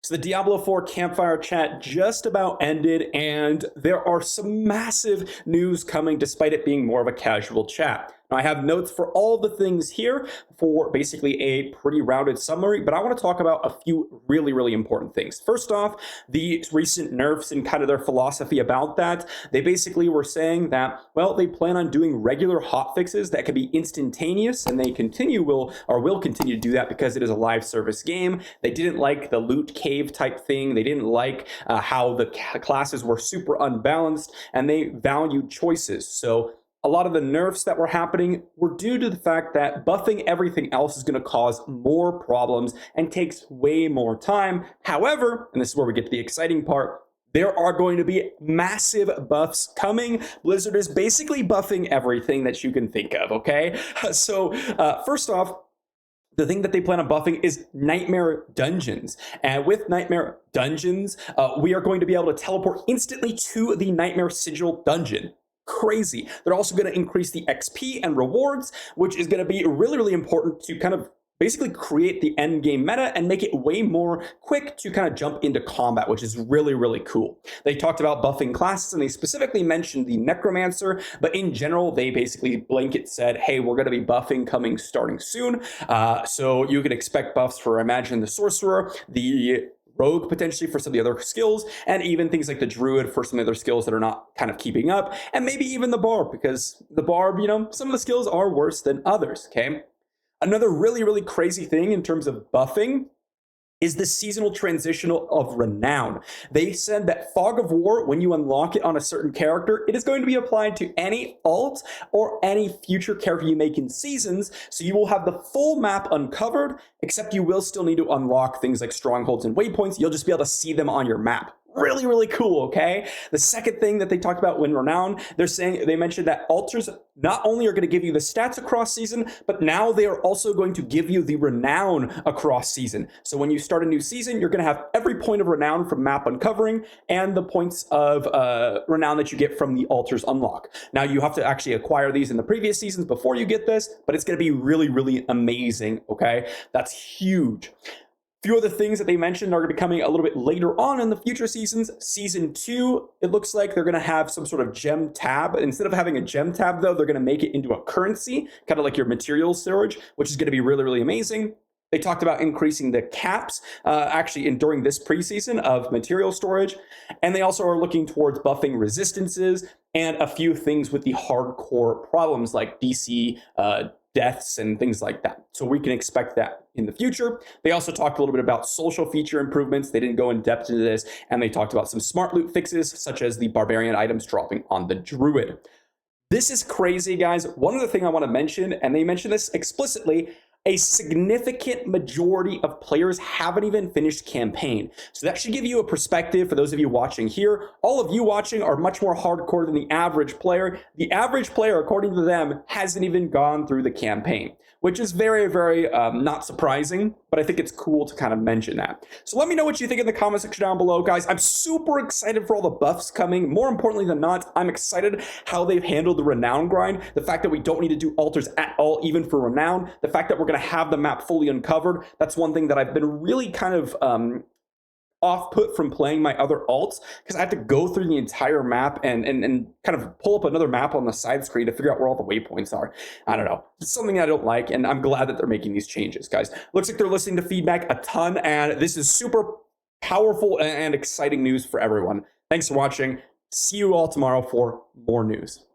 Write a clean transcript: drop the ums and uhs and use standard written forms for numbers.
So the Diablo 4 campfire chat just about ended, and there are some massive news coming despite it being more of a casual chat. Now, I have notes for all the things here for basically a pretty rounded summary, but I want to talk about a few really important things. First off, the recent nerfs and kind of their philosophy about that. They basically were saying that, well, they plan on doing regular hotfixes that can be instantaneous, and they will continue to do that because it is a live service game. They didn't like the loot cave type thing. They didn't like how the classes were super unbalanced, and they valued choices. So a lot of the nerfs that were happening were due to the fact that buffing everything else is going to cause more problems and takes way more time. However, and this is where we get to the exciting part, there are going to be massive buffs coming. Blizzard is basically buffing everything that you can think of, okay? So first off, the thing that they plan on buffing is Nightmare Dungeons. And with Nightmare Dungeons, we are going to be able to teleport instantly to the Nightmare Sigil dungeon. Crazy. They're also going to increase the XP and rewards, which is going to be really important to kind of basically create the end game meta and make it way more quick to kind of jump into combat, which is really cool. They talked about buffing classes, and they specifically mentioned the Necromancer, but in general, they basically blanket said, hey, we're going to be buffing coming starting soon. So you can expect buffs for, imagine, the Sorcerer, the Rogue potentially for some of the other skills, and even things like the Druid for some of the other skills that are not kind of keeping up, and maybe even the Barb, because the Barb, some of the skills are worse than others, okay? Another really crazy thing in terms of buffing is the seasonal transitional of Renown. They said that Fog of War, when you unlock it on a certain character, it is going to be applied to any alt or any future character you make in seasons, so you will have the full map uncovered, except you will still need to unlock things like strongholds and waypoints. You'll just be able to see them on your map. Really cool, okay? The second thing that they talked about when Renown, they mentioned that altars not only are going to give you the stats across season, but now they are also going to give you the renown across season. So when you start a new season, you're going to have every point of renown from map uncovering and the points of renown that you get from the altars unlock. Now you have to actually acquire these in the previous seasons before you get this, but it's going to be really amazing, okay? That's huge. Few of the things that they mentioned are going to be coming a little bit later on in the future seasons. Season 2, it looks like they're going to have some sort of gem tab. Instead of having a gem tab, though, they're going to make it into a currency, kind of like your material storage, which is going to be really amazing. They talked about increasing the caps, during this preseason of material storage. And they also are looking towards buffing resistances and a few things with the hardcore problems like DC deaths and things like that. So we can expect that in the future. They also talked a little bit about social feature improvements. They didn't go in depth into this, and they talked about some smart loot fixes, such as the barbarian items dropping on the Druid. This is crazy, guys. One other thing I want to mention, and they mentioned this explicitly, a significant majority of players haven't even finished campaign. So that should give you a perspective for those of you watching here. All of you watching are much more hardcore than the average player. The average player, according to them, hasn't even gone through the campaign, which is very not surprising, but I think it's cool to kind of mention that. So let me know what you think in the comment section down below, guys. I'm super excited for all the buffs coming. More importantly than not, I'm excited how they've handled the renown grind. The fact that we don't need to do altars at all, even for renown. The fact that we're going to have the map fully uncovered. That's one thing that I've been really kind of off-put from playing my other alts, because I have to go through the entire map and kind of pull up another map on the side screen to figure out where all the waypoints are. I don't know. It's something I don't like, and I'm glad that they're making these changes, guys. Looks like they're listening to feedback a ton, and this is super powerful and exciting news for everyone. Thanks for watching. See you all tomorrow for more news.